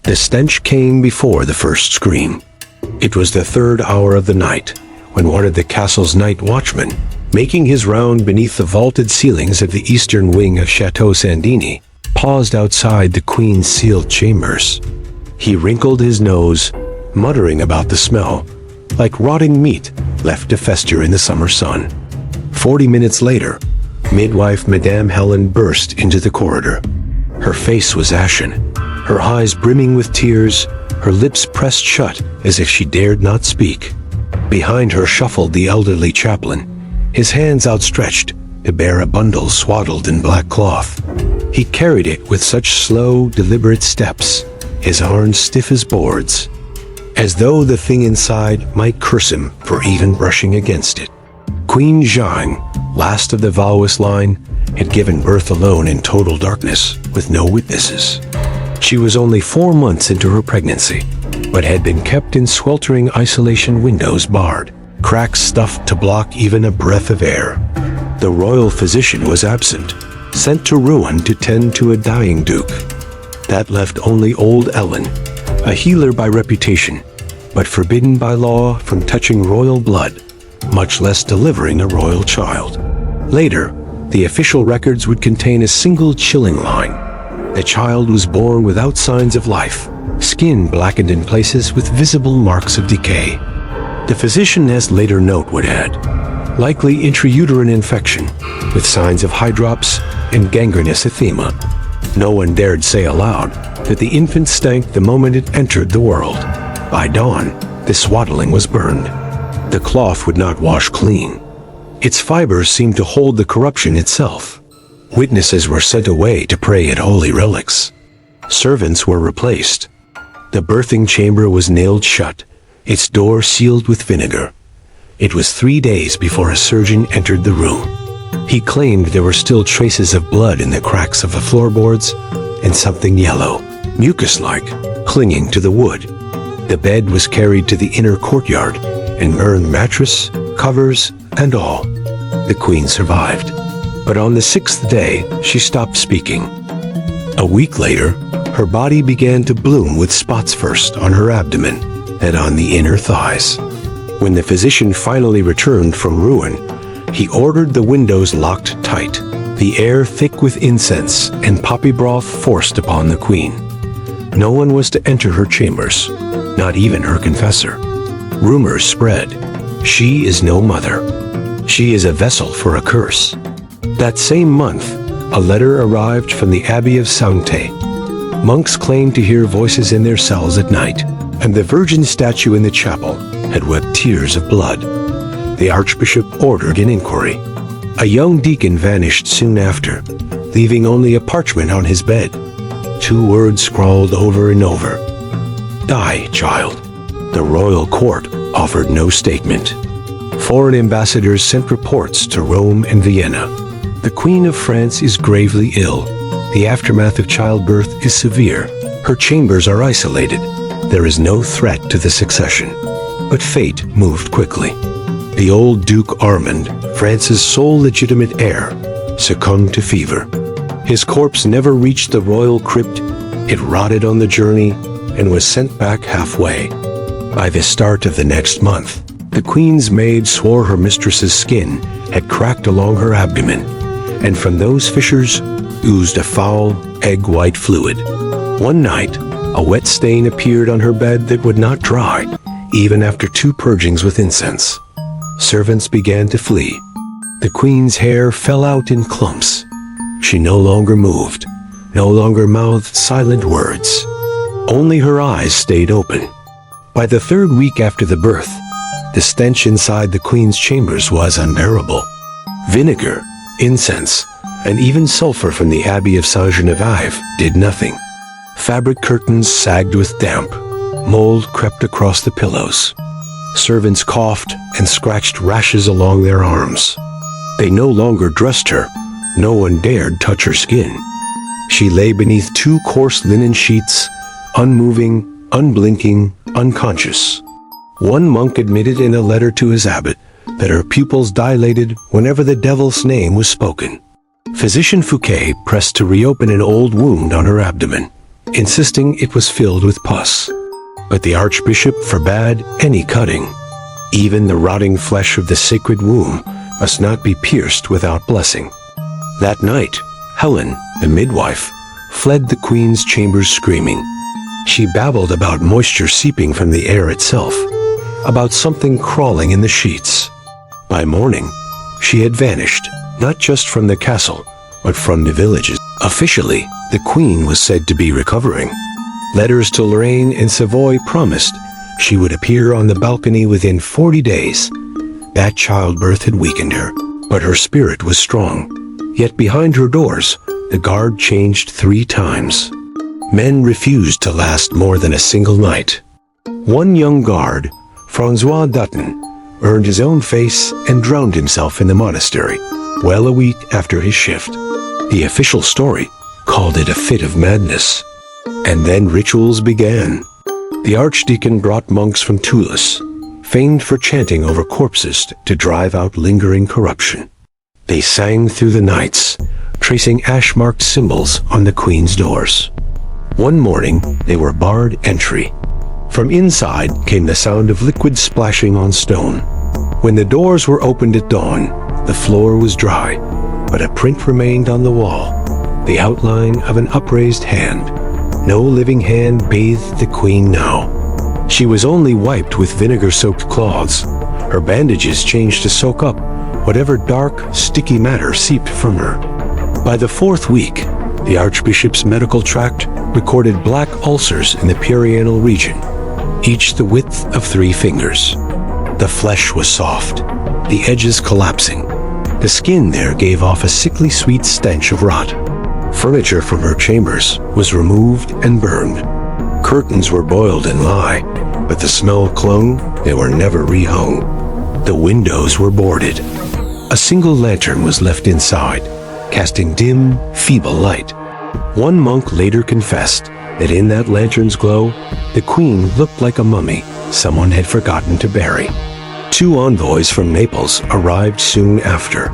The stench came before the first scream. It was the 3rd hour of the night, when one of the castle's night watchmen, making his round beneath the vaulted ceilings of the eastern wing of Chateau Sandini, paused outside the Queen's sealed chambers. He wrinkled his nose, muttering about the smell, like rotting meat left to fester in the summer sun. 40 minutes later, midwife Madame Helen burst into the corridor. Her face was ashen, her eyes brimming with tears, her lips pressed shut as if she dared not speak. Behind her shuffled the elderly chaplain, his hands outstretched to bear a bundle swaddled in black cloth. He carried it with such slow, deliberate steps, his arms stiff as boards, as though the thing inside might curse him for even brushing against it. Queen Zhang, last of the Valois line, had given birth alone in total darkness, with no witnesses. She was only 4 months into her pregnancy, but had been kept in sweltering isolation, windows barred, cracks stuffed to block even a breath of air. The royal physician was absent, sent to Rouen to tend to a dying duke. That left only old Ellen, a healer by reputation, but forbidden by law from touching royal blood, much less delivering a royal child. Later, the official records would contain a single chilling line. The child was born without signs of life, skin blackened in places with visible marks of decay. The physician, as later note would add, likely intrauterine infection, with signs of hydrops and gangrenous edema. No one dared say aloud that the infant stank the moment it entered the world. By dawn, the swaddling was burned. The cloth would not wash clean. Its fibers seemed to hold the corruption itself. Witnesses were sent away to pray at holy relics. Servants were replaced. The birthing chamber was nailed shut, its door sealed with vinegar. It was 3 days before a surgeon entered the room. He claimed there were still traces of blood in the cracks of the floorboards and something yellow, mucus-like, clinging to the wood. The bed was carried to the inner courtyard and burned, mattress, covers, and all. The Queen survived, but on the 6th day she stopped speaking. A week later, her body began to bloom with spots, first on her abdomen, then on the inner thighs. When the physician finally returned from Rouen, he ordered the windows locked tight, the air thick with incense and poppy broth forced upon the Queen. No one was to enter her chambers, not even her confessor. Rumors spread. She is no mother. She is a vessel for a curse. That same month, a letter arrived from the Abbey of Sainte. Monks claimed to hear voices in their cells at night, and the Virgin statue in the chapel had wept tears of blood. The Archbishop ordered an inquiry. A young deacon vanished soon after, leaving only a parchment on his bed. 2 words scrawled over and over. Die, child. The royal court offered no statement. Foreign ambassadors sent reports to Rome and Vienna. The Queen of France is gravely ill. The aftermath of childbirth is severe. Her chambers are isolated. There is no threat to the succession. But fate moved quickly. The old Duke Armand, France's sole legitimate heir, succumbed to fever. His corpse never reached the royal crypt. It rotted on the journey and was sent back halfway. By the start of the next month, the Queen's maid swore her mistress's skin had cracked along her abdomen, and from those fissures oozed a foul, egg-white fluid. One night, a wet stain appeared on her bed that would not dry, even after 2 purgings with incense. Servants began to flee. The Queen's hair fell out in clumps. She no longer moved, no longer mouthed silent words. Only her eyes stayed open. By the 3rd week after the birth, the stench inside the Queen's chambers was unbearable. Vinegar, incense, and even sulfur from the Abbey of Saint-Geneviève did nothing. Fabric curtains sagged with damp. Mold crept across the pillows. Servants coughed and scratched rashes along their arms. They no longer dressed her. No one dared touch her skin. She lay beneath 2 coarse linen sheets, unmoving, unblinking, unconscious. One monk admitted in a letter to his abbot that her pupils dilated whenever the devil's name was spoken. Physician Fouquet pressed to reopen an old wound on her abdomen. insisting it was filled with pus. But the archbishop forbade any cutting. Even the rotting flesh of the sacred womb must not be pierced without blessing. That night, Helen, the midwife, fled the queen's chambers screaming. She babbled about moisture seeping from the air itself, about something crawling in the sheets. By morning, she had vanished, not just from the castle, but from the villages. Officially, the queen was said to be recovering. Letters to Lorraine and Savoy promised she would appear on the balcony within 40 days. That childbirth had weakened her, but her spirit was strong. Yet behind her doors, the guard changed 3 times. Men refused to last more than a single night. One young guard, Francois Dutton, earned his own face and drowned himself in the monastery, well a week after his shift. The official story called it a fit of madness. And then rituals began. The archdeacon brought monks from Toulouse, famed for chanting over corpses to drive out lingering corruption. They sang through the nights, tracing ash-marked symbols on the queen's doors. One morning, they were barred entry. From inside came the sound of liquid splashing on stone. When the doors were opened at dawn, the floor was dry, but a print remained on the wall, the outline of an upraised hand. No living hand bathed the queen now. She was only wiped with vinegar-soaked cloths. Her bandages changed to soak up whatever dark, sticky matter seeped from her. By the 4th week, the archbishop's medical tract recorded black ulcers in the perianal region, each the width of 3 fingers. The flesh was soft, the edges collapsing. The skin there gave off a sickly sweet stench of rot. Furniture from her chambers was removed and burned. Curtains were boiled in lye, but the smell clung, they were never rehung. The windows were boarded. A single lantern was left inside, casting dim, feeble light. One monk later confessed that in that lantern's glow, the queen looked like a mummy someone had forgotten to bury. 2 envoys from Naples arrived soon after.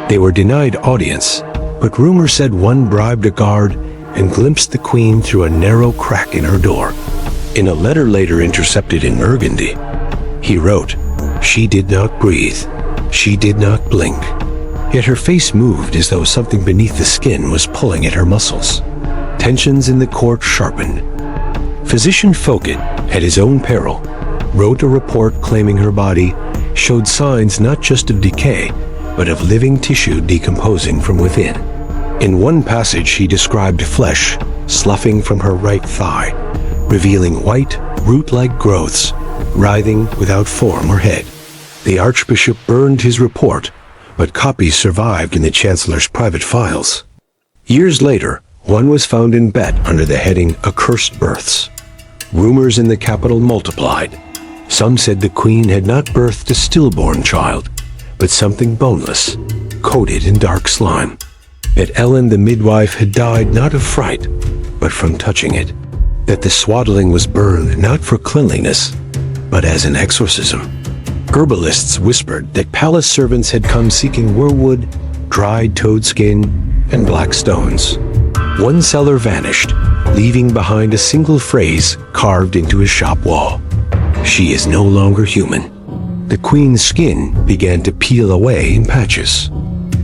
They were denied audience, but rumor said one bribed a guard and glimpsed the queen through a narrow crack in her door. In a letter later intercepted in Burgundy, he wrote, "She did not breathe. She did not blink. Yet her face moved as though something beneath the skin was pulling at her muscles." Tensions in the court sharpened. Physician Fouquet, at his own peril, wrote a report claiming her body showed signs not just of decay, but of living tissue decomposing from within. In one passage, he described flesh sloughing from her right thigh, revealing white, root-like growths, writhing without form or head. The archbishop burned his report, but copies survived in the chancellor's private files. Years later, one was found in Bet under the heading Accursed Births. Rumors in the capital multiplied. Some said the queen had not birthed a stillborn child, but something boneless, coated in dark slime. That Ellen the midwife had died not of fright, but from touching it. That the swaddling was burned not for cleanliness, but as an exorcism. Herbalists whispered that palace servants had come seeking worwood, dried toad skin, and black stones. One seller vanished, leaving behind a single phrase carved into his shop wall. "She is no longer human." The queen's skin began to peel away in patches.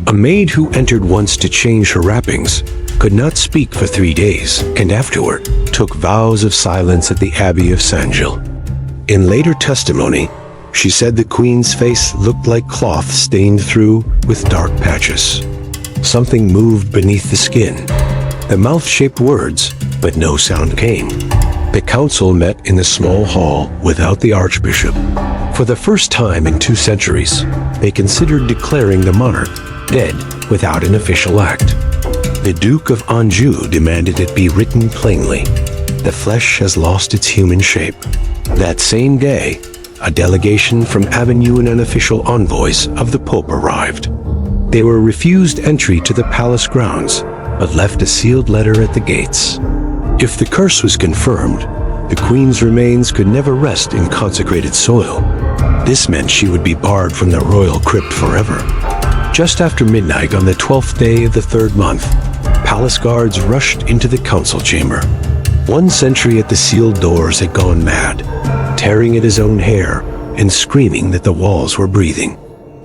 A maid who entered once to change her wrappings could not speak for 3 days, and afterward took vows of silence at the Abbey of Saint-Gilles. In later testimony, she said the queen's face looked like cloth stained through with dark patches. Something moved beneath the skin. The mouth-shaped words, but no sound came. The council met in the small hall without the archbishop. For the first time in 2 centuries, they considered declaring the monarch dead without an official act. The Duke of Anjou demanded it be written plainly, "The flesh has lost its human shape." That same day, a delegation from Avignon and unofficial envoys of the Pope arrived. They were refused entry to the palace grounds, but left a sealed letter at the gates. If the curse was confirmed, the queen's remains could never rest in consecrated soil. This meant she would be barred from the royal crypt forever. Just after midnight on the 12th day of the 3rd month, palace guards rushed into the council chamber. One sentry at the sealed doors had gone mad, tearing at his own hair and screaming that the walls were breathing.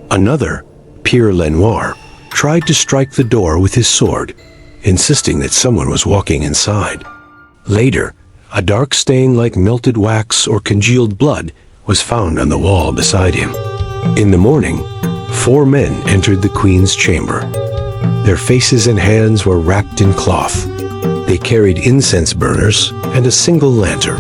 Another, Pierre Lenoir, tried to strike the door with his sword, insisting that someone was walking inside. Later, a dark stain like melted wax or congealed blood was found on the wall beside him. In the morning, 4 men entered the queen's chamber. Their faces and hands were wrapped in cloth. They carried incense burners and a single lantern.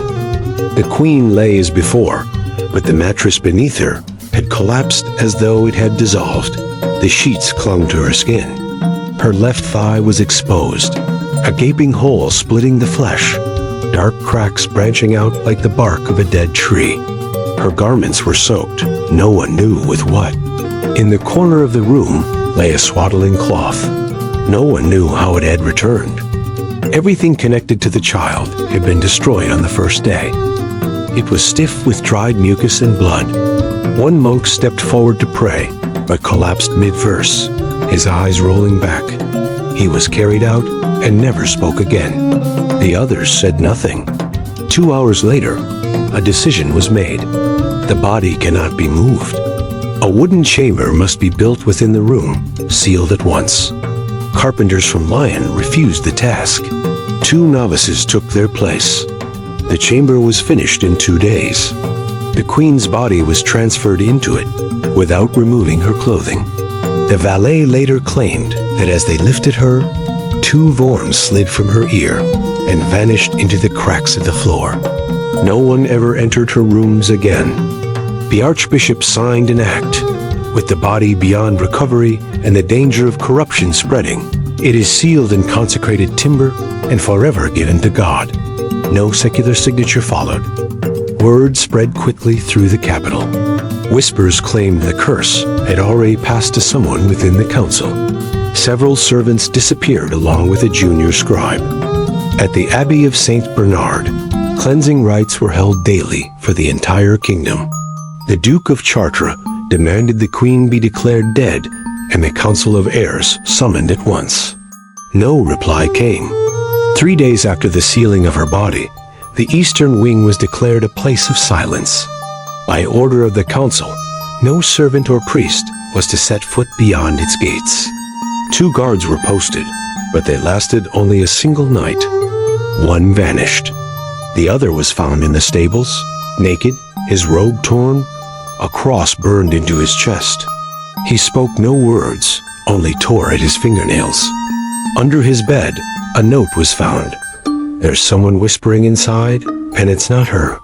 The queen lay as before, but the mattress beneath her had collapsed as though it had dissolved. The sheets clung to her skin. Her left thigh was exposed, a gaping hole splitting the flesh, dark cracks branching out like the bark of a dead tree. Her garments were soaked, no one knew with what. In the corner of the room lay a swaddling cloth. No one knew how it had returned. Everything connected to the child had been destroyed on the first day. It was stiff with dried mucus and blood. One monk stepped forward to pray, but collapsed mid-verse, his eyes rolling back. He was carried out and never spoke again. The others said nothing. 2 hours later, a decision was made. The body cannot be moved. A wooden chamber must be built within the room, sealed at once. Carpenters from Lyon refused the task. 2 novices took their place. The chamber was finished in 2 days. The queen's body was transferred into it without removing her clothing. The valet later claimed that as they lifted her, 2 worms slid from her ear and vanished into the cracks of the floor. No one ever entered her rooms again. The archbishop signed an act. With the body beyond recovery and the danger of corruption spreading, it is sealed in consecrated timber and forever given to God. No secular signature followed. Word spread quickly through the capital. Whispers claimed the curse had already passed to someone within the council. Several servants disappeared along with a junior scribe. At the Abbey of Saint Bernard, cleansing rites were held daily for the entire kingdom. The Duke of Chartres demanded the queen be declared dead, and the Council of Heirs summoned at once. No reply came. 3 days after the sealing of her body, the eastern wing was declared a place of silence. By order of the council, no servant or priest was to set foot beyond its gates. 2 guards were posted, but they lasted only a single night. One vanished. The other was found in the stables, naked, his robe torn, a cross burned into his chest. He spoke no words, only tore at his fingernails. Under his bed, a note was found. There's someone whispering inside, and it's not her.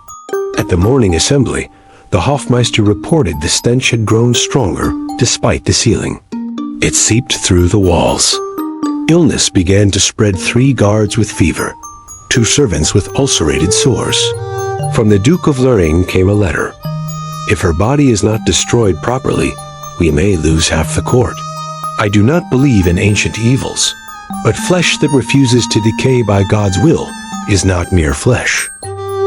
At the morning assembly, the Hofmeister reported the stench had grown stronger despite the sealing. It seeped through the walls. Illness began to spread. 3 guards with fever, 2 servants with ulcerated sores. From the Duke of Lorraine came a letter. If her body is not destroyed properly, we may lose half the court. I do not believe in ancient evils, but flesh that refuses to decay by God's will is not mere flesh.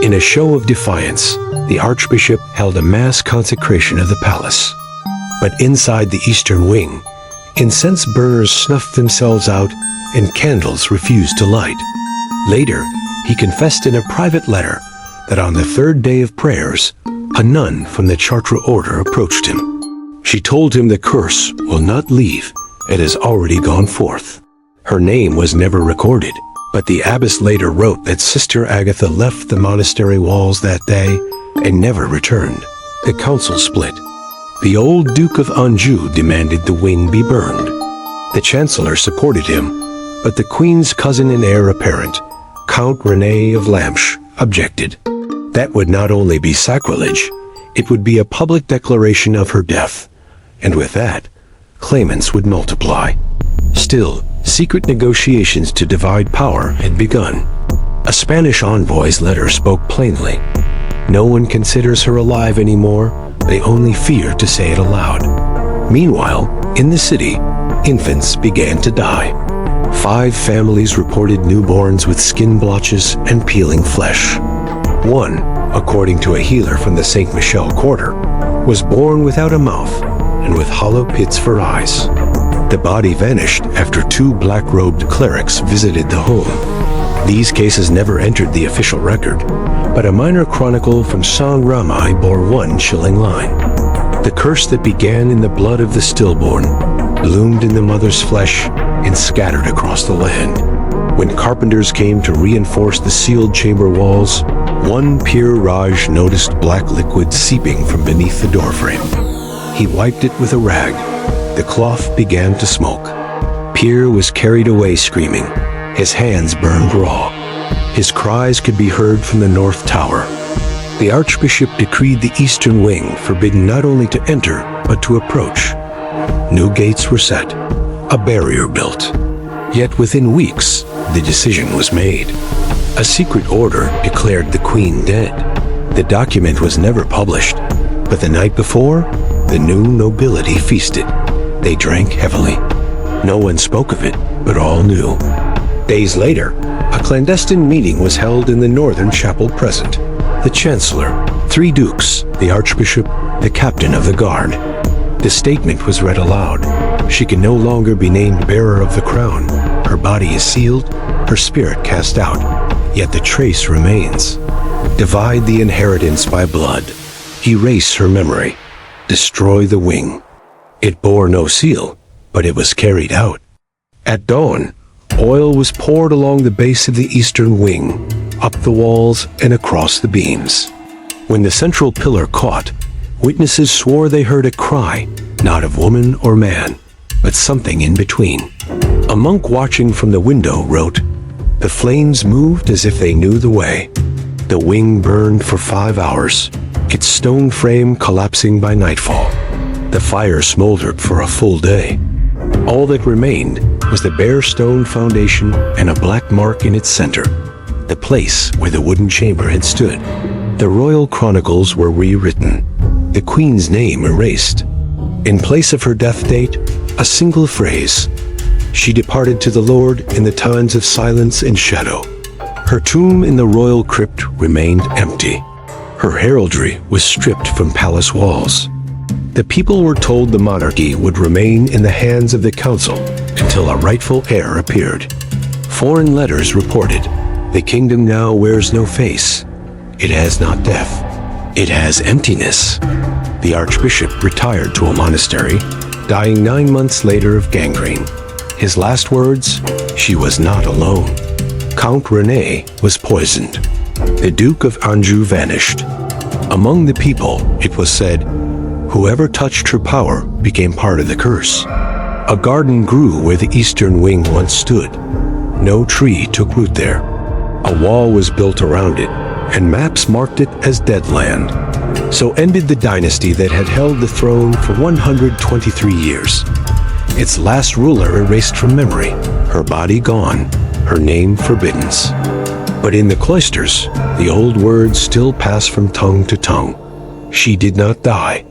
In a show of defiance, the archbishop held a mass consecration of the palace. But inside the eastern wing, incense burners snuffed themselves out and candles refused to light. Later, he confessed in a private letter that on the 3rd day of prayers, a nun from the Chartres order approached him. She told him the curse will not leave, it has already gone forth. Her name was never recorded, but the abbess later wrote that Sister Agatha left the monastery walls that day and never returned. The council split. The old Duke of Anjou demanded the wing be burned. The chancellor supported him, but the queen's cousin and heir apparent, Count René of Lamche, objected. That would not only be sacrilege, it would be a public declaration of her death, and with that, claimants would multiply. Still, secret negotiations to divide power had begun. A Spanish envoy's letter spoke plainly. No one considers her alive anymore, they only fear to say it aloud. Meanwhile, in the city, infants began to die. 5 families reported newborns with skin blotches and peeling flesh. One, according to a healer from the Saint Michel quarter, was born without a mouth and with hollow pits for eyes. The body vanished after 2 black-robed clerics visited the home. These cases never entered the official record, but a minor chronicle from Sang Ramai bore one chilling line. The curse that began in the blood of the stillborn bloomed in the mother's flesh and scattered across the land. When carpenters came to reinforce the sealed chamber walls, one Pir Raj noticed black liquid seeping from beneath the doorframe. He wiped it with a rag. The cloth began to smoke. Pir was carried away screaming. His hands burned raw. His cries could be heard from the north tower. The archbishop decreed the eastern wing forbidden not only to enter, but to approach. New gates were set, a barrier built. Yet within weeks, the decision was made. A secret order declared the queen dead. The document was never published, but the night before, the new nobility feasted. They drank heavily. No one spoke of it, but all knew. Days later, a clandestine meeting was held in the northern chapel present. The chancellor, 3 dukes, the archbishop, the captain of the guard. The statement was read aloud. She can no longer be named bearer of the crown. Her body is sealed, her spirit cast out, yet the trace remains. Divide the inheritance by blood. Erase her memory. Destroy the wing. It bore no seal, but it was carried out. At dawn, oil was poured along the base of the eastern wing, up the walls and across the beams. When the central pillar caught, witnesses swore they heard a cry, not of woman or man, but something in between. A monk watching from the window wrote, "The flames moved as if they knew the way. The wing burned for 5 hours, its stone frame collapsing by nightfall. The fire smoldered for a full day. All that remained was the bare stone foundation and a black mark in its center, the place where the wooden chamber had stood. The royal chronicles were rewritten, the queen's name erased. In place of her death date, a single phrase: she departed to the Lord in the times of silence and shadow. Her tomb in the royal crypt remained empty. Her heraldry was stripped from palace walls. The people were told the monarchy would remain in the hands of the council until a rightful heir appeared. Foreign letters reported, the kingdom now wears no face. It has not death. It has emptiness. The archbishop retired to a monastery, dying 9 months later of gangrene. His last words, she was not alone. Count René was poisoned. The Duke of Anjou vanished. Among the people, it was said, whoever touched her power became part of the curse. A garden grew where the eastern wing once stood. No tree took root there. A wall was built around it, and maps marked it as dead land. So ended the dynasty that had held the throne for 123 years. Its last ruler erased from memory, her body gone, her name forbidden. But in the cloisters, the old words still pass from tongue to tongue. She did not die.